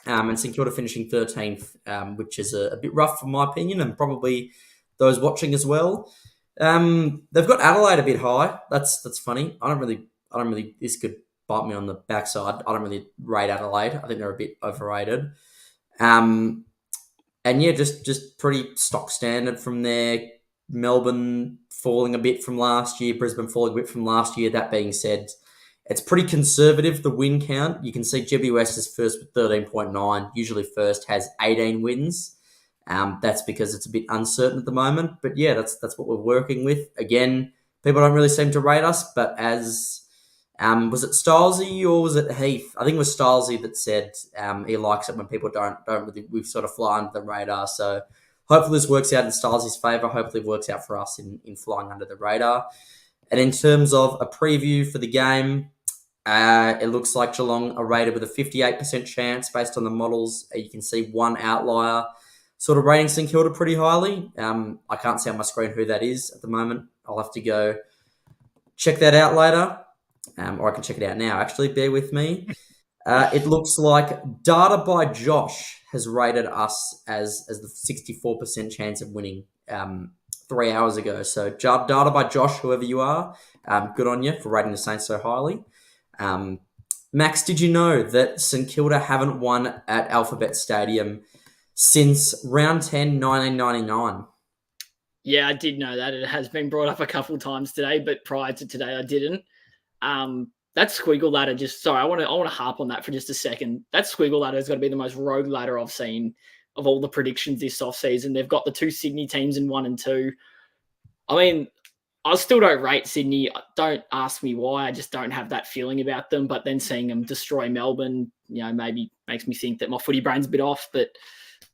and St Kilda finishing 13th, which is a bit rough, in my opinion, and probably those watching as well. They've got Adelaide a bit high. That's funny. I don't really. This could bite me on the backside. I don't really rate Adelaide. I think they're a bit overrated. And yeah, just pretty stock standard from there. Melbourne falling a bit from last year. Brisbane falling a bit from last year. That being said, it's pretty conservative, the win count. You can see GWS is first with 13.9. Usually first has 18 wins. That's because it's a bit uncertain at the moment. But yeah, that's what we're working with. Again, people don't really seem to rate us, but as was it Stylesy or was it Heath? I think it was Stylesy that said he likes it when people don't really, we sort of fly under the radar. So hopefully this works out in Stylesy's favour. Hopefully it works out for us in flying under the radar. And in terms of a preview for the game, it looks like Geelong are rated with a 58% chance based on the models. You can see one outlier sort of rating St Kilda pretty highly. I can't see on my screen who that is at the moment. I'll have to go check that out later. Or I can check it out now, actually. Bear with me. It looks like Data by Josh has rated us as the 64% chance of winning 3 hours ago. So Data by Josh, whoever you are, good on you for rating the Saints so highly. Max, did you know that St Kilda haven't won at Alphabet Stadium since round 10, 1999? Yeah, I did know that. It has been brought up a couple of times today, but prior to today, I didn't. That squiggle ladder I want to harp on that for just a second. That squiggle ladder has got to be the most rogue ladder I've seen of all the predictions this offseason. They've got the two Sydney teams in 1 and 2. I mean, I still don't rate Sydney. Don't ask me why. I just don't have that feeling about them. But then seeing them destroy Melbourne, maybe makes me think that my footy brain's a bit off. But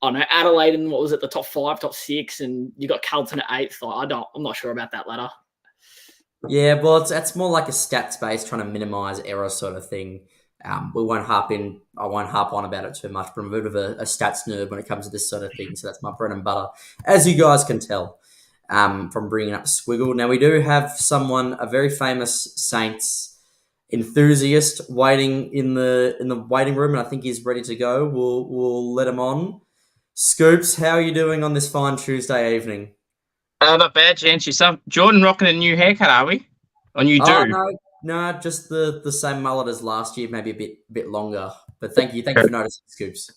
I don't know, Adelaide and what was it, the top 5, top 6, and you got Carlton at 8th. I'm not sure about that ladder. Yeah, well, it's more like a stats based, trying to minimise error sort of thing. We won't harp in. I won't harp on about it too much, but I'm a bit of a stats nerd when it comes to this sort of thing. So that's my bread and butter, as you guys can tell from bringing up Squiggle. Now we do have a very famous Saints enthusiast, waiting in the waiting room, and I think he's ready to go. We'll let him on. Scoops, how are you doing on this fine Tuesday evening? Not bad, gents. Yourself, Jordan, rocking a new haircut, are we? Or you do? No, just the same mullet as last year, maybe a bit longer. But thank you for noticing, Scoops.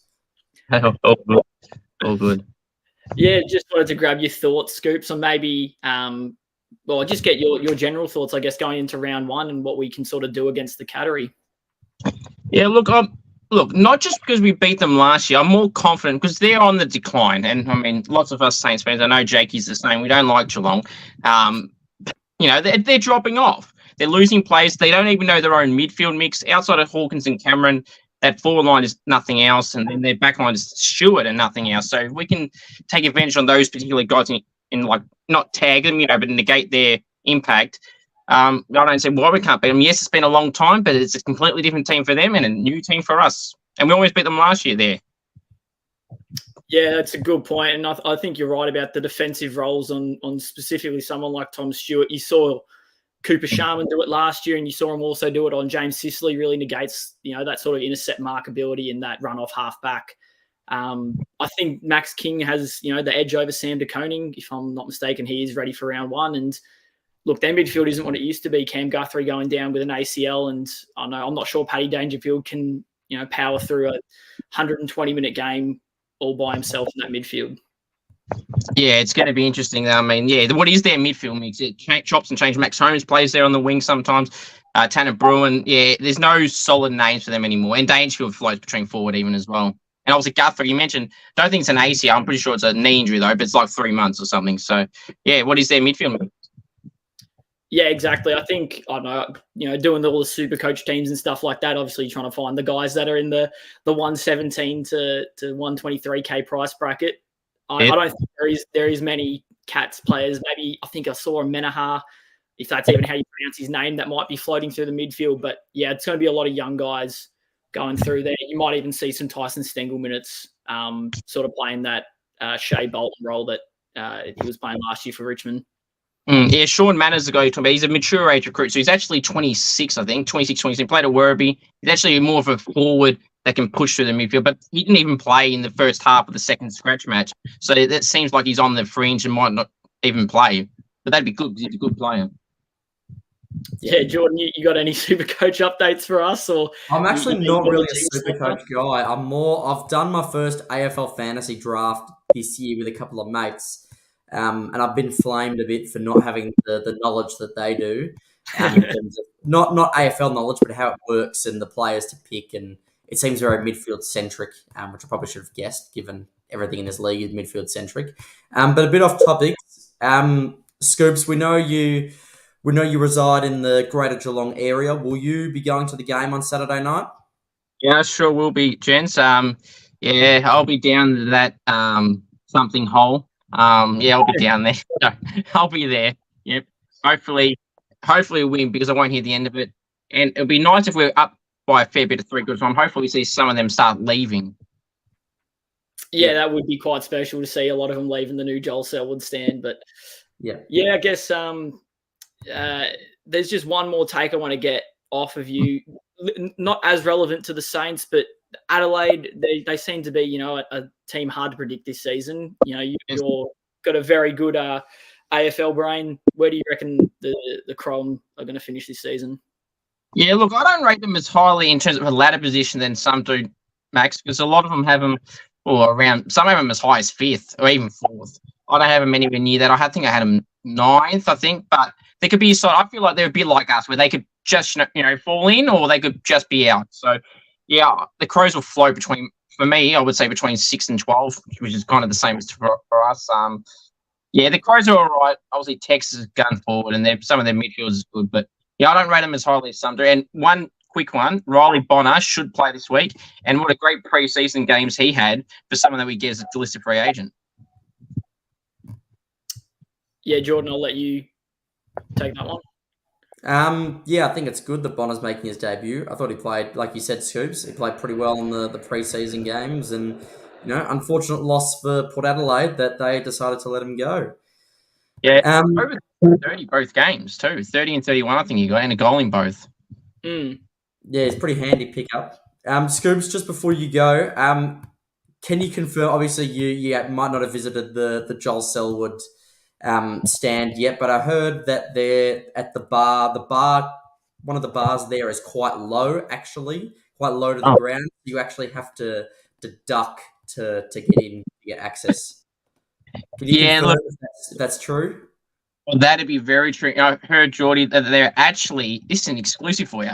All good. All good. Yeah, just wanted to grab your thoughts, Scoops, on maybe, just get your general thoughts, I guess, going into round 1 and what we can sort of do against the Cattery. Yeah, look, not just because we beat them last year, I'm more confident because they're on the decline. And, I mean, lots of us Saints fans, I know Jakey's the same, we don't like Geelong. They're dropping off. They're losing players. They don't even know their own midfield mix. Outside of Hawkins and Cameron, that forward line is nothing else. And then their back line is Stewart and nothing else. So if we can take advantage on those particular guys in like, not tag them, but negate their impact. I don't say why we can't beat them. Yes, it's been a long time, but it's a completely different team for them and a new team for us. And we always beat them last year there. Yeah, that's a good point. And I think you're right about the defensive roles on specifically someone like Tom Stewart. You saw Cooper Sharman do it last year, and you saw him also do it on James Sicily. Really negates, that sort of intercept markability and that run off halfback. I think Max King has, the edge over Sam de Koning. If I'm not mistaken, he is ready for round one. And look, their midfield isn't what it used to be. Cam Guthrie going down with an ACL, and I'm not sure Paddy Dangerfield can, power through a 120-minute game all by himself in that midfield. Yeah, it's going to be interesting. I mean, what is their midfield mix? It chops and changes. Max Holmes plays there on the wing sometimes. Tanner Bruin, there's no solid names for them anymore. And Dangerfield floats between forward even as well. And obviously Guthrie, you mentioned, don't think it's an ACL. I'm pretty sure it's a knee injury though, but it's like 3 months or something. So, what is their midfield mix? Yeah, exactly. I think, I don't know, doing all the super coach teams and stuff like that, obviously you're trying to find the guys that are in the 117 to 123K price bracket. I don't think there is many Cats players. Maybe I think I saw a Menaha, if that's even how you pronounce his name, that might be floating through the midfield. But yeah, it's going to be a lot of young guys going through there. You might even see some Tyson Stengel minutes, sort of playing that Shea Bolton role that he was playing last year for Richmond. Sean Manners is going to be. He's a mature age recruit, so he's actually 26, I think, 26. He played at Werribee. He's actually more of a forward that can push through the midfield, but he didn't even play in the first half of the second scratch match. So that seems like he's on the fringe and might not even play. But that'd be good because he's a good player. Yeah, Jordan, you got any super coach updates for us? Or I'm actually not really a super coach guy. I've done my first AFL fantasy draft this year with a couple of mates. And I've been flamed a bit for not having the knowledge that they do. In terms of not AFL knowledge, but how it works and the players to pick. And it seems very midfield-centric, which I probably should have guessed, given everything in this league is midfield-centric. But a bit off topic. Scoops, we know you reside in the Greater Geelong area. Will you be going to the game on Saturday night? Yeah, sure will be, gents. I'll be down to that something hole. I'll be down there. So, I'll be there. Yep. Hopefully we'll win because I won't hear the end of it. And it'll be nice if we're up by a fair bit of 3 quarters time. Hopefully we see some of them start leaving. Yeah, that would be quite special to see a lot of them leaving the new Joel Selwood stand. But I guess there's just one more take I want to get off of you. Not as relevant to the Saints, but Adelaide, they seem to be, a team hard to predict this season. You've got a very good AFL brain. Where do you reckon the Chrome are going to finish this season? Yeah, look, I don't rate them as highly in terms of a ladder position than some do, Max, because a lot of them have them around. Some have them as high as 5th or even 4th. I don't have them anywhere near that. I think I had them 9th, I think, but they could be I feel like they're a bit like us, where they could just fall in or they could just be out. So the Crows will float between 6 and 12, which is kind of the same as for us. The Crows are all right. Obviously, Texas has gone forward, and some of their midfielders is good, but I don't rate them as highly as some do. And one quick one, Riley Bonner should play this week, and what a great preseason games he had for someone that we get as a delisted free agent. Yeah, Jordan, I'll let you take that one. I think it's good that Bonner's making his debut. I thought he played, like you said, Scoops, he played pretty well in the preseason games, and unfortunate loss for Port Adelaide that they decided to let him go. Yeah, over 30 both games too, 30 and 31 I think he got, and a goal in both. Yeah, it's pretty handy pickup. Scoops, just before you go, can you confirm, obviously you might not have visited the Joel Selwood stand yet, but I heard that they're at the bar, one of the bars there is quite low to the ground. You actually have to duck to get in, to get access. Can you confirm if that's true? Well, that'd be very true. I heard, Geordie, that they're actually, this is an exclusive for you.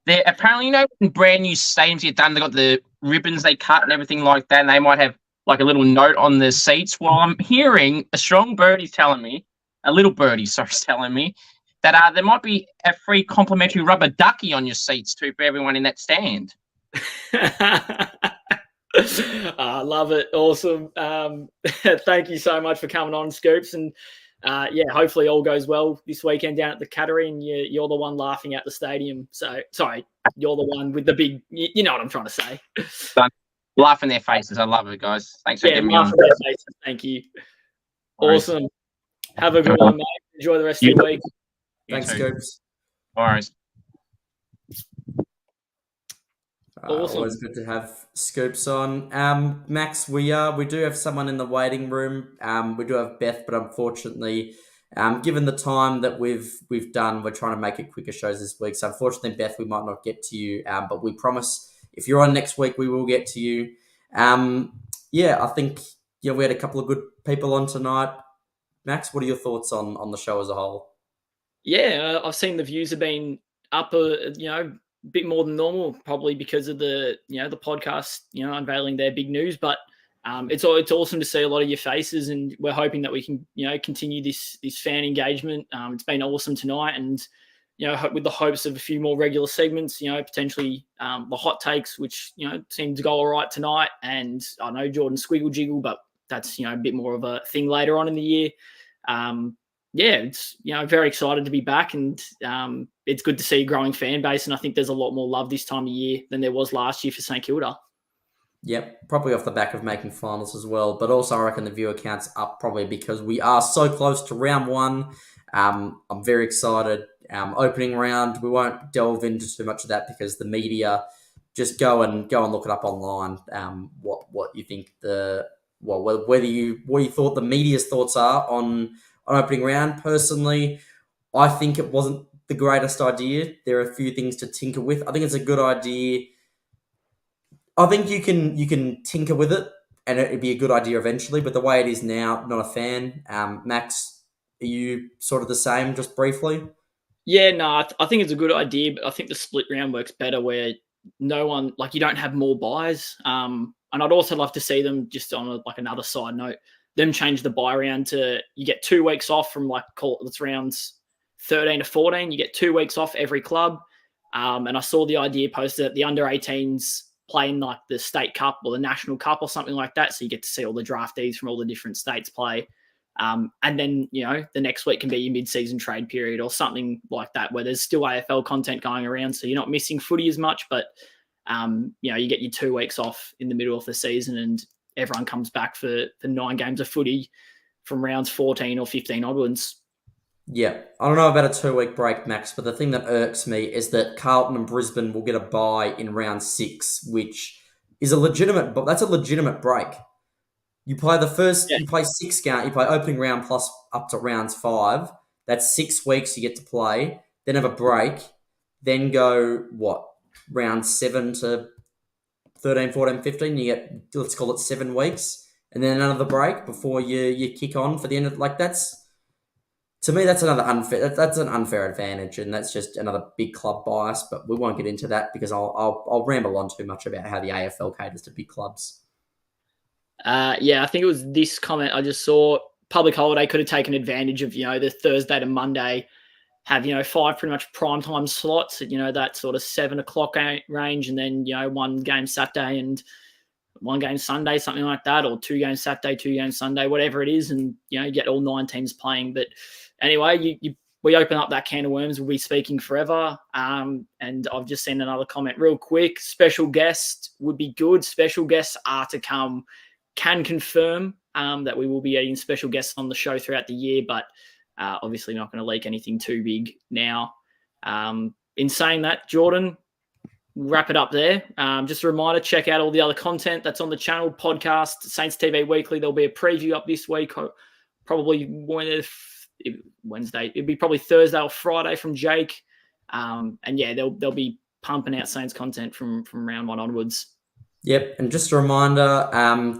They're apparently, when brand new stadiums get done, they've got the ribbons they cut and everything like that, and they might have like a little note on the seats. Well, I'm hearing a little birdie telling me, that there might be a free complimentary rubber ducky on your seats too for everyone in that stand. I love it. Awesome. Thank you so much for coming on, Scoops. And hopefully all goes well this weekend down at the Cattery, and you're the one laughing at the stadium. So, sorry, you're the one with the big, you know what I'm trying to say. Laugh in their faces. I love it, guys. Thanks for getting me on. Laugh in their faces. Thank you. Awesome. Have a good one, mate. Enjoy the rest of your week. Thanks, Scoops. All right. Awesome. Always good to have Scoops on. Max, we do have someone in the waiting room. We do have Beth, but unfortunately, given the time that we've done, we're trying to make it quicker shows this week. So unfortunately, Beth, we might not get to you. But we promise if you're on next week, we will get to you. I think we had a couple of good people on tonight. Max, what are your thoughts on the show as a whole? Yeah, I've seen the views have been up, a bit more than normal, probably because of the podcast, unveiling their big news. But it's awesome to see a lot of your faces, and we're hoping that we can, continue this fan engagement. It's been awesome tonight, and with the hopes of a few more regular segments, potentially the hot takes, which seemed to go all right tonight. And I know Jordan Squiggle Jiggle, but that's a bit more of a thing later on in the year. It's very excited to be back, and it's good to see a growing fan base. And I think there's a lot more love this time of year than there was last year for St Kilda. Yep, probably off the back of making finals as well. But also, I reckon the viewer count's up probably because we are so close to round one. I'm very excited. Opening round, we won't delve into too much of that because the media, just go and look it up online. What you think what you thought the media's thoughts are on opening round. Personally, I think it wasn't the greatest idea. There are a few things to tinker with. I think it's a good idea. I think you can tinker with it, and it'd be a good idea eventually. But the way it is now, not a fan. Max, are you sort of the same? Just briefly. Yeah, no, I think it's a good idea, but I think the split round works better where no one, you don't have more buys. And I'd also love to see them, just on another side note, them change the buy round to you get 2 weeks off from it's rounds 13 to 14. You get 2 weeks off every club. And I saw the idea posted that the under 18s playing the state cup or the national cup or something like that. So you get to see all the draftees from all the different states play. And then, the next week can be your mid-season trade period or something like that, where there's still AFL content going around. So you're not missing footy as much, but, you get your 2 weeks off in the middle of the season, and everyone comes back for 9 games of footy from rounds 14 or 15 onwards. Yeah, I don't know about a 2-week break, Max, but the thing that irks me is that Carlton and Brisbane will get a bye in round 6, which is that's a legitimate break. You play you play 6 games, you play opening round plus up to rounds 5. That's 6 weeks you get to play, then have a break, then go, round 7 to 13, 14, 15, you get, let's call it 7 weeks, and then another break before you kick on for the end of, to me, that's another unfair. That's an unfair advantage, and that's just another big club bias. But we won't get into that because I'll ramble on too much about how the AFL caters to big clubs. I think it was this comment I just saw. Public holiday could have taken advantage of the Thursday to Monday, have 5 pretty much prime time slots at that sort of 7 o'clock range, and then 1 game Saturday and 1 game Sunday, something like that, or 2 games Saturday, 2 games Sunday, whatever it is, and you get all 9 teams playing. But anyway, we open up that can of worms. We'll be speaking forever. And I've just seen another comment real quick. Special guest would be good. Special guests are to come. Can confirm that we will be getting special guests on the show throughout the year, but obviously not going to leak anything too big now. In saying that, Jordan, wrap it up there. Just a reminder, check out all the other content that's on the channel, podcast, Saints TV Weekly. There'll be a preview up this week, probably Wednesday. It'll be probably Thursday or Friday from Jake. They'll be pumping out Saints content from round 1 onwards. Yep, and just a reminder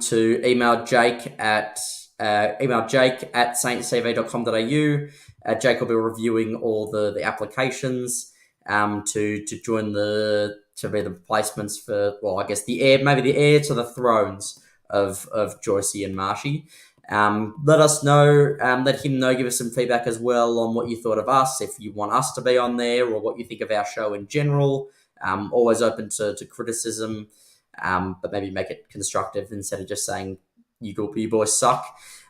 to email Jake at saintscv.com.au. Jake will be reviewing all the applications to join to be the replacements for, I guess the heir to the thrones of Joycey and Marshy. Let us know, let him know, give us some feedback as well on what you thought of us, if you want us to be on there, or what you think of our show in general. Always open to criticism, but maybe make it constructive instead of just saying you boys suck.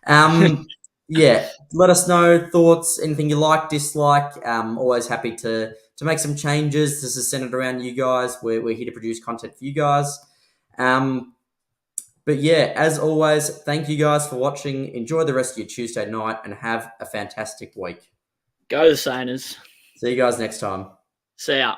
Let us know thoughts, anything you like, dislike. Always happy to make some changes. This is centered around you guys. We're here to produce content for you guys. But yeah, as always, thank you guys for watching. Enjoy the rest of your Tuesday night and have a fantastic week. Go the Saints. See you guys next time. See ya.